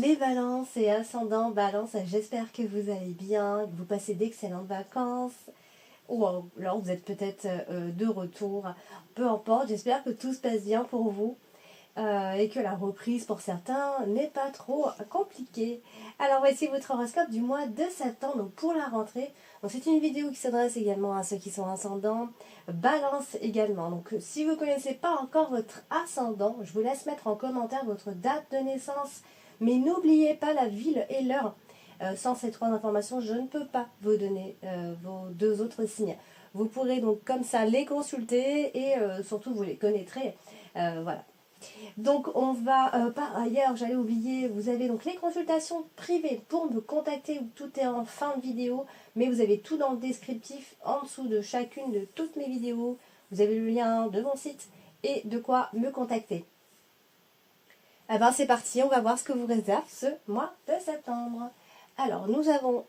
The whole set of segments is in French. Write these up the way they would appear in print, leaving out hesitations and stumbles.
les balances et ascendants balance, j'espère que vous allez bien, que vous passez d'excellentes vacances, ou alors vous êtes peut-être de retour, peu importe, j'espère que tout se passe bien pour vous. Et que la reprise pour certains n'est pas trop compliquée. Alors voici votre horoscope du mois de septembre, donc pour la rentrée. Donc c'est une vidéo qui s'adresse également à ceux qui sont ascendants, balance également. Donc si vous ne connaissez pas encore votre ascendant, je vous laisse mettre en commentaire votre date de naissance, mais n'oubliez pas la ville et l'heure. Sans ces trois informations, je ne peux pas vous donner vos deux autres signes. Vous pourrez donc comme ça les consulter et surtout vous les connaîtrez. Voilà. Donc on va, par ailleurs, j'allais oublier, vous avez donc les consultations privées pour me contacter, tout est en fin de vidéo, mais vous avez tout dans le descriptif, en dessous de chacune de toutes mes vidéos, vous avez le lien de mon site et de quoi me contacter. Eh ben c'est parti, on va voir ce que vous réserve ce mois de septembre. Alors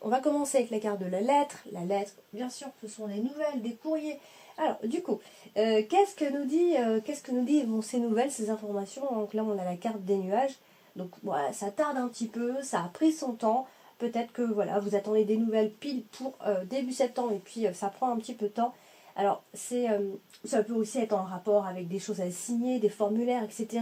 on va commencer avec la carte de la lettre. La lettre, bien sûr, ce sont les nouvelles, des courriers. Alors du coup, qu'est-ce que nous dit ces nouvelles, ces informations? Donc là on a la carte des nuages. Donc voilà, ça tarde un petit peu, ça a pris son temps. Peut-être que voilà, vous attendez des nouvelles pile pour début septembre et puis ça prend un petit peu de temps. Alors ça peut aussi être en rapport avec des choses à signer, des formulaires, etc.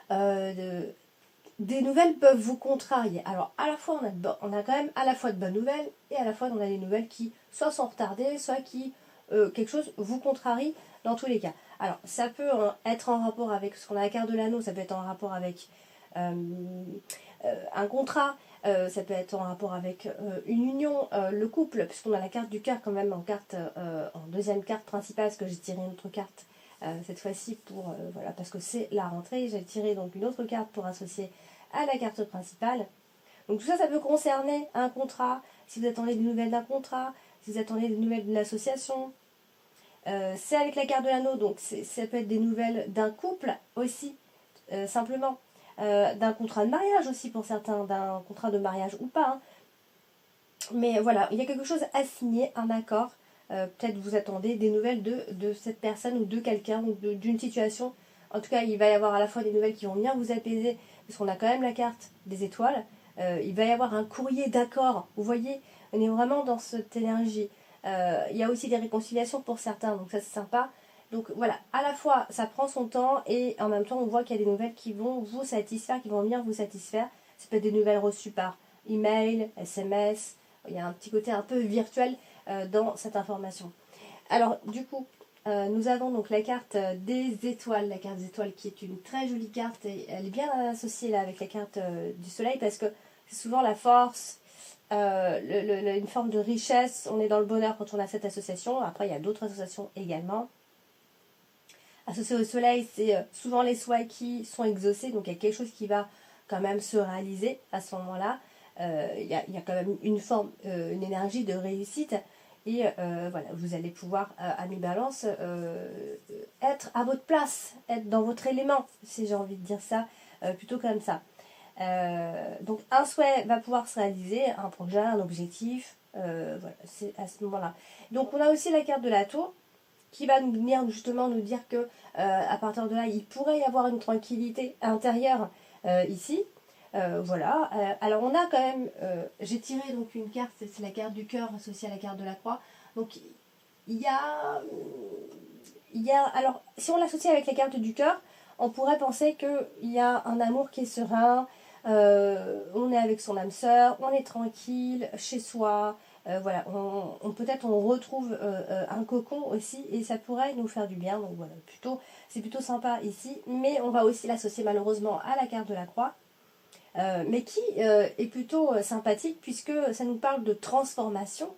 Des nouvelles peuvent vous contrarier. Alors à la fois on a quand même à la fois de bonnes nouvelles et à la fois on a des nouvelles qui soit sont retardées, soit qui quelque chose vous contrarie dans tous les cas. Alors ça peut être en rapport avec ce qu'on a la carte de l'anneau, ça peut être en rapport avec un contrat, ça peut être en rapport avec une union, le couple, puisqu'on a la carte du cœur quand même en deuxième carte principale, parce que j'ai tiré une autre carte cette fois-ci pour voilà, parce que c'est la rentrée. J'ai tiré donc une autre carte pour associer à la carte principale. Donc tout ça, ça peut concerner un contrat, si vous attendez des nouvelles d'un contrat, si vous attendez des nouvelles d'une association. C'est avec la carte de l'anneau, donc ça peut être des nouvelles d'un couple aussi, simplement. D'un contrat de mariage aussi pour certains, d'un contrat de mariage ou pas. Hein. Mais voilà, il y a quelque chose à signer, un accord. Peut-être vous attendez des nouvelles de cette personne ou de quelqu'un ou d'une situation. En tout cas, il va y avoir à la fois des nouvelles qui vont venir vous apaiser, puisqu'on a quand même la carte des étoiles. Il va y avoir un courrier d'accord. Vous voyez, on est vraiment dans cette énergie. Il y a aussi des réconciliations pour certains, donc ça c'est sympa. Donc voilà, à la fois ça prend son temps et en même temps on voit qu'il y a des nouvelles qui vont vous satisfaire, qui vont venir vous satisfaire. Ça peut être des nouvelles reçues par email, SMS. Il y a un petit côté un peu virtuel dans cette information. Alors du coup, nous avons donc la carte des étoiles, la carte des étoiles qui est une très jolie carte et elle est bien associée là avec la carte du soleil parce que c'est souvent la force, une forme de richesse. On est dans le bonheur quand on a cette association. Après, il y a d'autres associations également. Associé au soleil, c'est souvent les souhaits qui sont exaucés, donc il y a quelque chose qui va quand même se réaliser à ce moment-là. Il y a quand même une forme, une énergie de réussite. Et voilà, vous allez pouvoir, à mi-balance, être à votre place, être dans votre élément, si j'ai envie de dire ça, plutôt comme ça. Donc un souhait va pouvoir se réaliser, un projet, un objectif, voilà, c'est à ce moment-là. Donc on a aussi la carte de la tour, qui va nous venir justement nous dire que à partir de là, il pourrait y avoir une tranquillité intérieure ici. Voilà. Alors on a quand même, j'ai tiré donc une carte, c'est la carte du cœur associée à la carte de la croix. Donc il y a, alors si on l'associe avec la carte du cœur, on pourrait penser qu'il y a un amour qui est serein, on est avec son âme sœur, on est tranquille chez soi. Voilà, peut-être on retrouve un cocon aussi et ça pourrait nous faire du bien. Donc voilà, c'est plutôt sympa ici. Mais on va aussi l'associer malheureusement à la carte de la croix. Mais qui est plutôt sympathique puisque ça nous parle de transformation,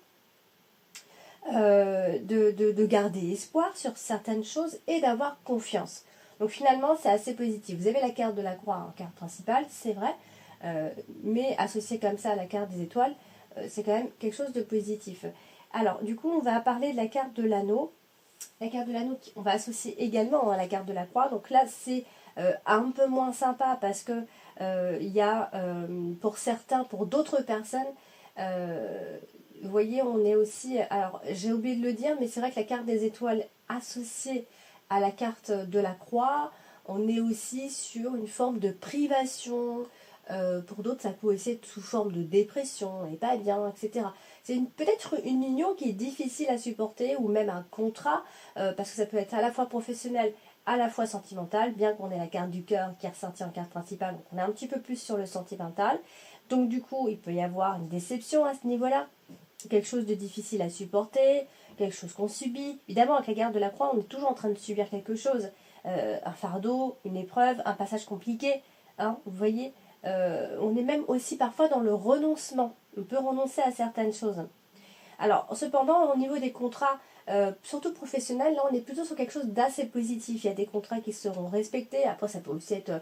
de garder espoir sur certaines choses et d'avoir confiance. Donc finalement c'est assez positif. Vous avez la carte de la croix en carte principale, c'est vrai, mais associée comme ça à la carte des étoiles, c'est quand même quelque chose de positif. Alors du coup on va parler de la carte de l'anneau. La carte de l'anneau on va associer également à la carte de la croix. Donc là c'est un peu moins sympa parce que il y a pour certains, pour d'autres personnes, vous voyez on est aussi, alors j'ai oublié de le dire mais c'est vrai que la carte des étoiles associée à la carte de la croix, on est aussi sur une forme de privation. Pour d'autres, ça peut aussi être sous forme de dépression, et pas bien, etc. C'est peut-être une union qui est difficile à supporter, ou même un contrat, parce que ça peut être à la fois professionnel, à la fois sentimental, bien qu'on ait la carte du cœur qui est ressortie en carte principale, donc on est un petit peu plus sur le sentimental. Donc du coup, il peut y avoir une déception à ce niveau-là, quelque chose de difficile à supporter, quelque chose qu'on subit. Évidemment, avec la garde de la croix, on est toujours en train de subir quelque chose. Un fardeau, une épreuve, un passage compliqué, hein, vous voyez. On est même aussi parfois dans le renoncement. On peut renoncer à certaines choses. Alors, cependant, au niveau des contrats, surtout professionnels, là, on est plutôt sur quelque chose d'assez positif. Il y a des contrats qui seront respectés. Après, ça peut aussi être,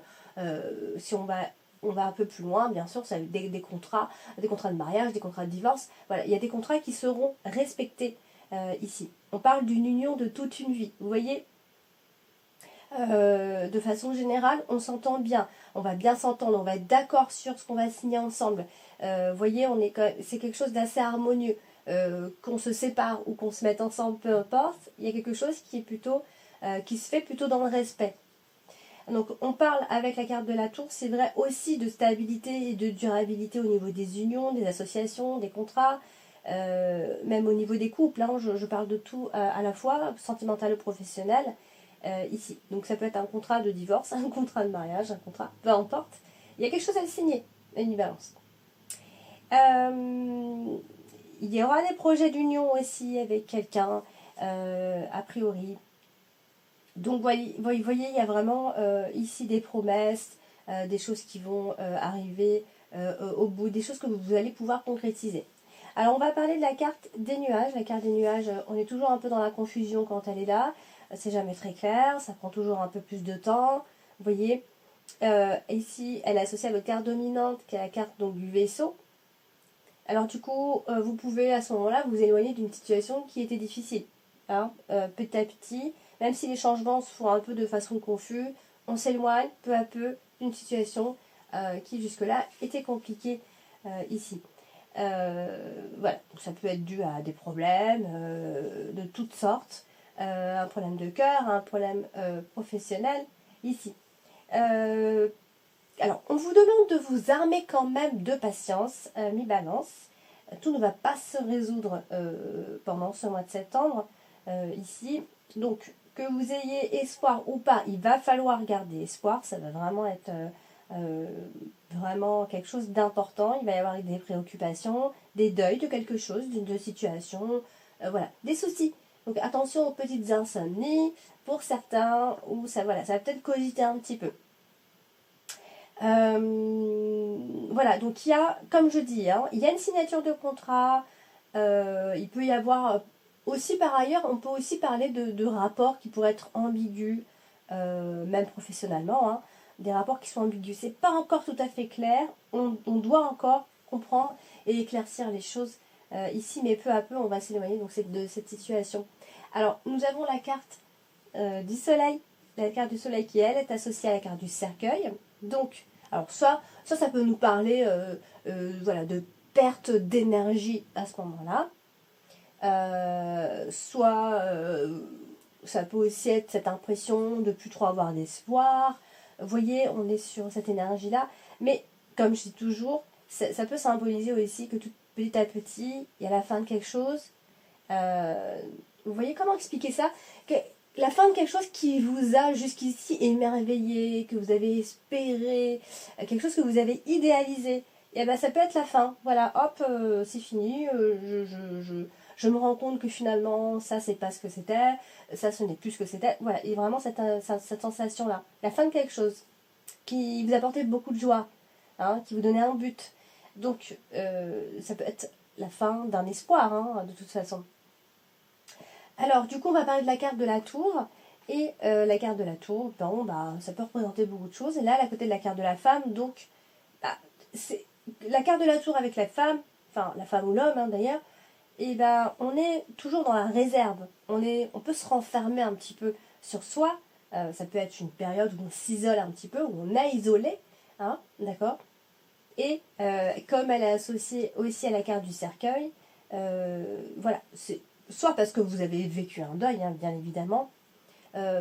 si on va un peu plus loin, bien sûr, ça des contrats de mariage, des contrats de divorce. Voilà, il y a des contrats qui seront respectés ici. On parle d'une union de toute une vie. Vous voyez, de façon générale, on s'entend bien, on va bien s'entendre, on va être d'accord sur ce qu'on va signer ensemble. Vous voyez, c'est quelque chose d'assez harmonieux. Qu'on se sépare ou qu'on se mette ensemble, peu importe, il y a quelque chose qui est plutôt, qui se fait plutôt dans le respect. Donc on parle avec la carte de la tour, c'est vrai aussi de stabilité et de durabilité au niveau des unions, des associations, des contrats, même au niveau des couples, hein, je parle de tout à la fois, sentimental ou professionnel, ici. Donc ça peut être un contrat de divorce, un contrat de mariage, un contrat, peu importe. Il y a quelque chose à le signer, une balance. Il y aura des projets d'union aussi avec quelqu'un, a priori. Donc, vous voyez, il y a vraiment ici des promesses, des choses qui vont arriver au bout, des choses que vous allez pouvoir concrétiser. Alors, on va parler de la carte des nuages. La carte des nuages, on est toujours un peu dans la confusion quand elle est là. C'est jamais très clair, ça prend toujours un peu plus de temps. Vous voyez, ici, elle est associée à votre carte dominante, qui est la carte donc, du vaisseau. Alors du coup, vous pouvez à ce moment-là vous éloigner d'une situation qui était difficile. Hein, petit à petit, même si les changements se font un peu de façon confuse, on s'éloigne peu à peu d'une situation qui jusque-là était compliquée ici. Voilà, donc ça peut être dû à des problèmes de toutes sortes, un problème de cœur, un problème professionnel ici. Alors, on vous demande de vous armer quand même de patience, mi-balance. Tout ne va pas se résoudre pendant ce mois de septembre, ici. Donc, que vous ayez espoir ou pas, il va falloir garder espoir. Ça va vraiment être vraiment quelque chose d'important. Il va y avoir des préoccupations, des deuils de quelque chose, d'une situation, voilà, des soucis. Donc, attention aux petites insomnies pour certains, où ça, voilà, ça va peut-être cogiter un petit peu. Voilà, donc il y a, comme je dis, hein, il y a une signature de contrat, il peut y avoir aussi par ailleurs, on peut aussi parler de rapports qui pourraient être ambigus, même professionnellement, hein, des rapports qui sont ambigus. C'est pas encore tout à fait clair, on doit encore comprendre et éclaircir les choses ici, mais peu à peu on va s'éloigner donc de cette situation. Alors, nous avons la carte du soleil, la carte du soleil qui elle est associée à la carte du cercueil. Donc, alors ça peut nous parler voilà, de perte d'énergie à ce moment-là. Ça peut aussi être cette impression de plus trop avoir d'espoir. Vous voyez, on est sur cette énergie-là. Mais comme je dis toujours, ça peut symboliser aussi que tout petit à petit, il y a la fin de quelque chose. Vous voyez comment expliquer ça? La fin de quelque chose qui vous a jusqu'ici émerveillé, que vous avez espéré, quelque chose que vous avez idéalisé, et ben ça peut être la fin. Voilà, hop, c'est fini, je me rends compte que finalement, ça c'est pas ce que c'était, ça ce n'est plus ce que c'était. Voilà, et vraiment cette sensation-là. La fin de quelque chose qui vous apportait beaucoup de joie, hein, qui vous donnait un but. Donc, ça peut être la fin d'un espoir, hein, de toute façon. Alors, du coup, on va parler de la carte de la tour. Et la carte de la tour, bon, bah, ça peut représenter beaucoup de choses. Et là, à côté de la carte de la femme, donc, bah, c'est la carte de la tour avec la femme, enfin, la femme ou l'homme, hein, d'ailleurs, et ben, on est toujours dans la réserve. On peut se renfermer un petit peu sur soi. Ça peut être une période où on s'isole un petit peu, où on est isolé, hein, d'accord. Et comme elle est associée aussi à la carte du cercueil, voilà, c'est soit parce que vous avez vécu un deuil, hein, bien évidemment,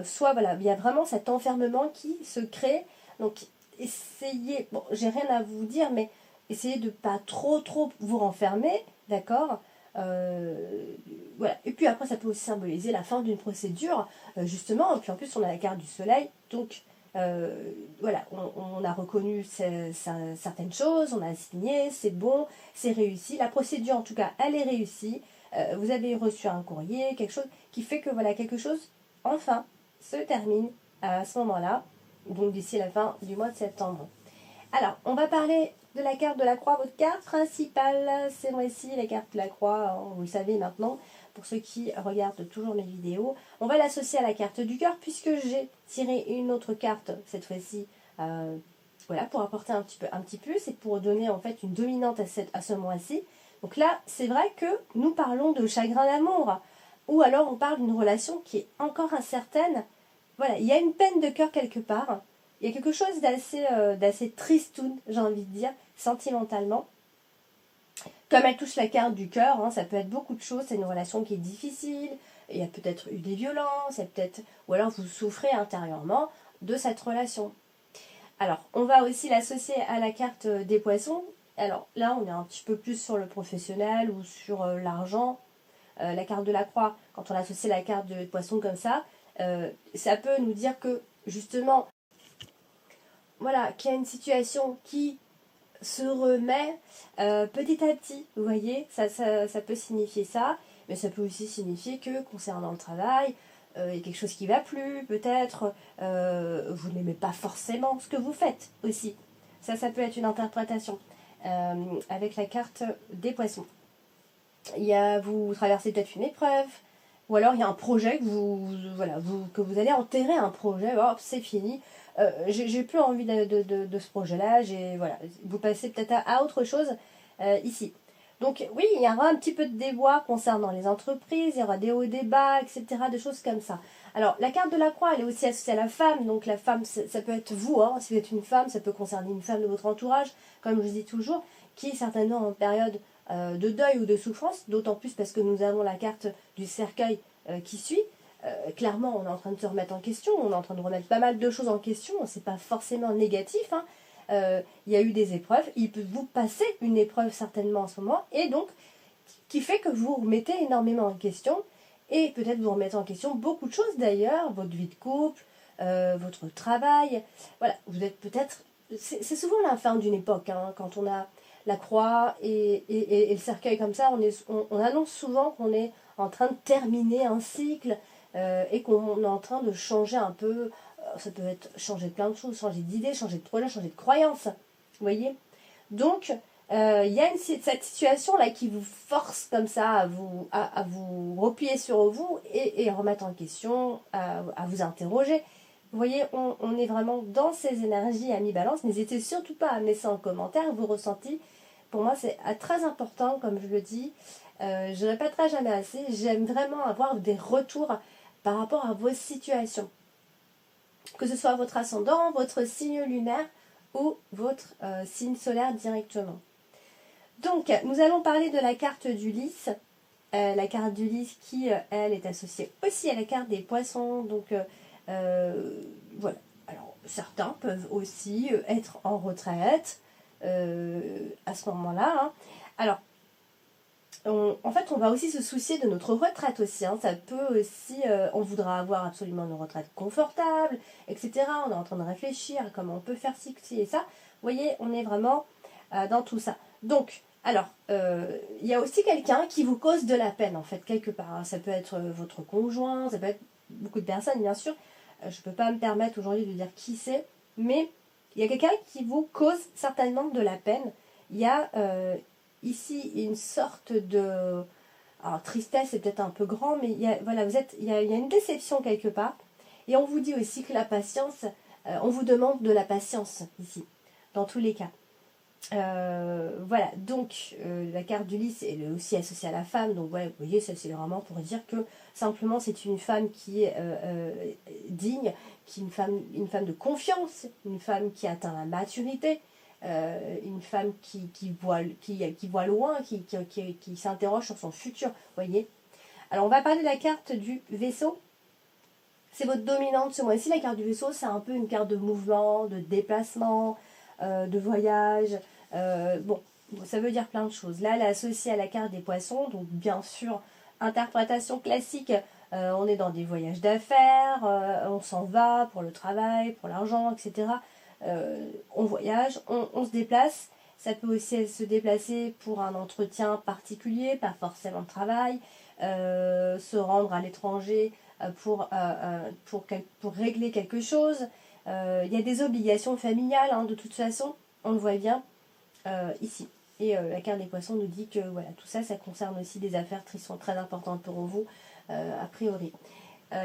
soit voilà, il y a vraiment cet enfermement qui se crée. Donc essayez, bon, j'ai rien à vous dire, mais essayez de pas trop vous renfermer, d'accord. Voilà. Et puis après, ça peut aussi symboliser la fin d'une procédure, justement. Et puis en plus, on a la carte du soleil, donc voilà, on a reconnu certaines choses, on a signé, c'est bon, c'est réussi. La procédure, en tout cas, elle est réussie. Vous avez reçu un courrier, quelque chose qui fait que voilà, quelque chose, enfin, se termine à ce moment-là, donc d'ici la fin du mois de septembre. Alors, on va parler de la carte de la croix. Votre carte principale, c'est moi ici, la carte de la croix, vous le savez maintenant, pour ceux qui regardent toujours mes vidéos. On va l'associer à la carte du cœur, puisque j'ai tiré une autre carte, cette fois-ci, voilà, pour apporter un petit plus, et pour donner en fait une dominante à ce mois-ci. Donc là, c'est vrai que nous parlons de chagrin d'amour, ou alors on parle d'une relation qui est encore incertaine. Voilà, il y a une peine de cœur quelque part. Il y a quelque chose d'assez tristoun, j'ai envie de dire, sentimentalement. Comme elle touche la carte du cœur, hein, ça peut être beaucoup de choses. C'est une relation qui est difficile. Il y a peut-être eu des violences, ou alors vous souffrez intérieurement de cette relation. Alors, on va aussi l'associer à la carte des poissons. Alors là, on est un petit peu plus sur le professionnel ou sur l'argent. La carte de la croix, quand on associe la carte de poisson comme ça peut nous dire que justement, voilà, qu'il y a une situation qui se remet petit à petit, vous voyez, ça peut signifier ça, mais ça peut aussi signifier que concernant le travail, il y a quelque chose qui ne va plus, peut-être, vous n'aimez pas forcément ce que vous faites aussi. Ça peut être une interprétation avec la carte des poissons. Vous traversez peut-être une épreuve, ou alors il y a un projet que vous allez enterrer un projet, hop, c'est fini. J'ai plus envie de ce projet-là. Voilà, vous passez peut-être à autre chose ici. Donc oui, il y aura un petit peu de débois concernant les entreprises, il y aura des hauts, des bas, etc., des choses comme ça. Alors la carte de la croix, elle est aussi associée à la femme, donc la femme, ça peut être vous, hein, si vous êtes une femme, ça peut concerner une femme de votre entourage, comme je vous dis toujours, qui est certainement en période de deuil ou de souffrance, d'autant plus parce que nous avons la carte du cercueil qui suit. Clairement, on est en train de se remettre en question, on est en train de remettre pas mal de choses en question, c'est pas forcément négatif, hein. Il y a eu des épreuves, il peut vous passer une épreuve certainement en ce moment, et donc, qui fait que vous remettez énormément en question, et peut-être vous remettez en question beaucoup de choses d'ailleurs, votre vie de couple, votre travail, voilà, vous êtes peut-être, c'est souvent la fin d'une époque, hein, quand on a la croix et le cercueil comme ça, on annonce souvent qu'on est en train de terminer un cycle, et qu'on est en train de changer un peu, ça peut être changer de plein de choses, changer d'idées, changer de projet, changer de croyances, vous voyez. Donc, il y a cette situation-là qui vous force comme ça à vous replier sur vous et remettre en question, à vous interroger. Vous voyez, on est vraiment dans ces énergies à mi-balance. N'hésitez surtout pas à mettre ça en commentaire, vos ressentis. Pour moi, c'est très important, comme je le dis. Je ne répéterai jamais assez. J'aime vraiment avoir des retours par rapport à vos situations. Que ce soit votre ascendant, votre signe lunaire ou votre signe solaire directement. Donc, nous allons parler de la carte du lys. La carte du lys qui, elle, est associée aussi à la carte des poissons. Donc, voilà. Alors, certains peuvent aussi être en retraite à ce moment-là. Hein. Alors, en fait, on va aussi se soucier de notre retraite aussi. Hein. Ça peut aussi, on voudra avoir absolument une retraite confortable, etc. On est en train de réfléchir à comment on peut faire ci et ça. Vous voyez, on est vraiment dans tout ça. Donc, alors, il y a aussi quelqu'un qui vous cause de la peine, en fait, quelque part. Hein. Ça peut être votre conjoint, ça peut être beaucoup de personnes, bien sûr. Je ne peux pas me permettre aujourd'hui de dire qui c'est, mais il y a quelqu'un qui vous cause certainement de la peine. Il y a ici une sorte de... Alors, tristesse, c'est peut-être un peu grand, mais il y a, voilà, il y a une déception quelque part. Et on vous dit aussi que la patience, on vous demande de la patience ici, dans tous les cas. Voilà, donc la carte du lys elle est aussi associée à la femme, donc ouais, vous voyez, ça c'est vraiment pour dire que simplement c'est une femme qui est digne, qui est une femme de confiance, une femme qui atteint la maturité, une femme qui voit loin, qui s'interroge sur son futur, vous voyez. Alors on va parler de la carte du vaisseau. C'est votre dominante ce mois-ci. La carte du vaisseau, c'est un peu une carte de mouvement, de déplacement, de voyage. Bon, ça veut dire plein de choses. Là, elle est associée à la carte des poissons. Donc, bien sûr, interprétation classique. On est dans des voyages d'affaires. On s'en va pour le travail, pour l'argent, etc. On voyage, on se déplace. Ça peut aussi se déplacer pour un entretien particulier, pas forcément de travail. Se rendre à l'étranger pour régler quelque chose. Il y a des obligations familiales, hein, de toute façon, on le voit bien ici. Et la carte des poissons nous dit que voilà, tout ça, ça concerne aussi des affaires qui sont très importantes pour vous, a priori,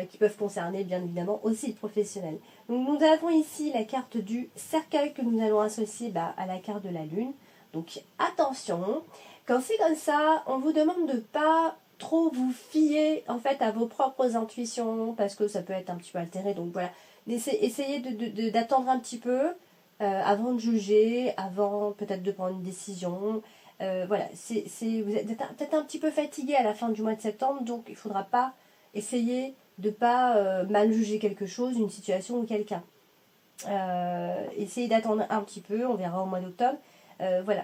qui peuvent concerner bien évidemment aussi le professionnel. Donc nous avons ici la carte du cercueil que nous allons associer à la carte de la lune. Donc attention, quand c'est comme ça, on vous demande de ne pas trop vous fier en fait à vos propres intuitions parce que ça peut être un petit peu altéré. Donc voilà, essayez d'attendre un petit peu avant de juger, avant peut-être de prendre une décision. Voilà, vous êtes peut-être un petit peu fatigué à la fin du mois de septembre, donc il ne faudra pas essayer de ne pas mal juger quelque chose, une situation ou quelqu'un. Essayez d'attendre un petit peu, on verra au mois d'octobre. Voilà,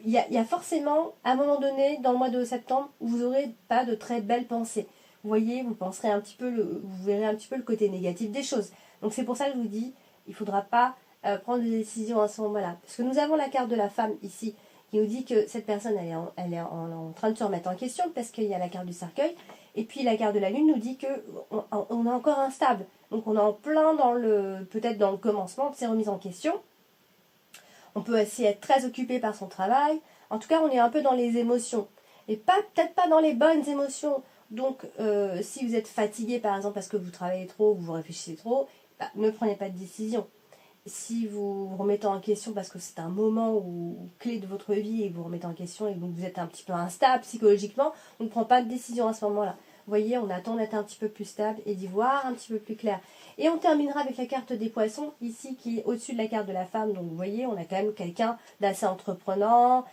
il y a forcément, à un moment donné, dans le mois de septembre, où vous n'aurez pas de très belles pensées. Vous voyez, vous penserez un petit peu, vous verrez un petit peu le côté négatif des choses. Donc c'est pour ça que je vous dis, il ne faudra pas prendre des décisions à ce moment-là. Parce que nous avons la carte de la femme ici, qui nous dit que cette personne, elle est en train de se remettre en question, parce qu'il y a la carte du cercueil. Et puis la carte de la lune nous dit qu'on est encore instable. Donc on est en plein peut-être dans le commencement de ces remises en question. On peut aussi être très occupé par son travail. En tout cas, on est un peu dans les émotions. Et peut-être pas dans les bonnes émotions. Donc, si vous êtes fatigué, par exemple, parce que vous travaillez trop ou vous réfléchissez trop, ne prenez pas de décision. Si vous vous remettez en question parce que c'est un moment clé de votre vie et vous remettez en question et donc vous êtes un petit peu instable psychologiquement, on ne prend pas de décision à ce moment-là. Vous voyez, on attend d'être un petit peu plus stable et d'y voir un petit peu plus clair. Et on terminera avec la carte des poissons, ici, qui est au-dessus de la carte de la femme. Donc vous voyez, on a quand même quelqu'un d'assez entreprenant,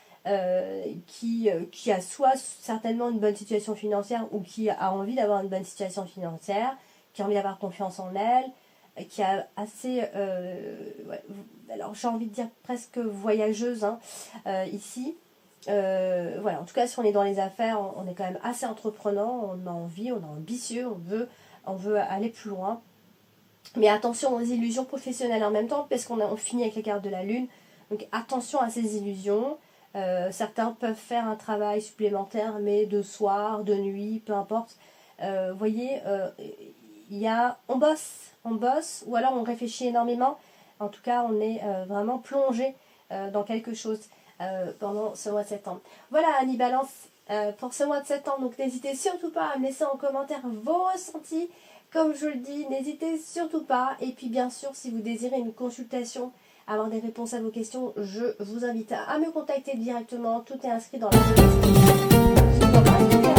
qui a soit certainement une bonne situation financière ou qui a envie d'avoir une bonne situation financière, qui a envie d'avoir confiance en elle, qui a assez... alors j'ai envie de dire presque voyageuse, hein, ici. Voilà, en tout cas si on est dans les affaires, on est quand même assez entreprenant, on a envie, on est ambitieux, on veut aller plus loin. Mais attention aux illusions professionnelles en même temps, parce qu'on finit avec les cartes de la lune. Donc attention à ces illusions. Certains peuvent faire un travail supplémentaire, mais de soir, de nuit, peu importe. Vous voyez, on bosse, ou alors on réfléchit énormément. En tout cas, on est vraiment plongé dans quelque chose pendant ce mois de septembre. Voilà, Annie Balance, pour ce mois de septembre. Donc n'hésitez surtout pas à me laisser en commentaire vos ressentis. Comme je le dis, n'hésitez surtout pas. Et puis bien sûr, si vous désirez une consultation, avoir des réponses à vos questions, je vous invite à me contacter directement. Tout est inscrit dans la description.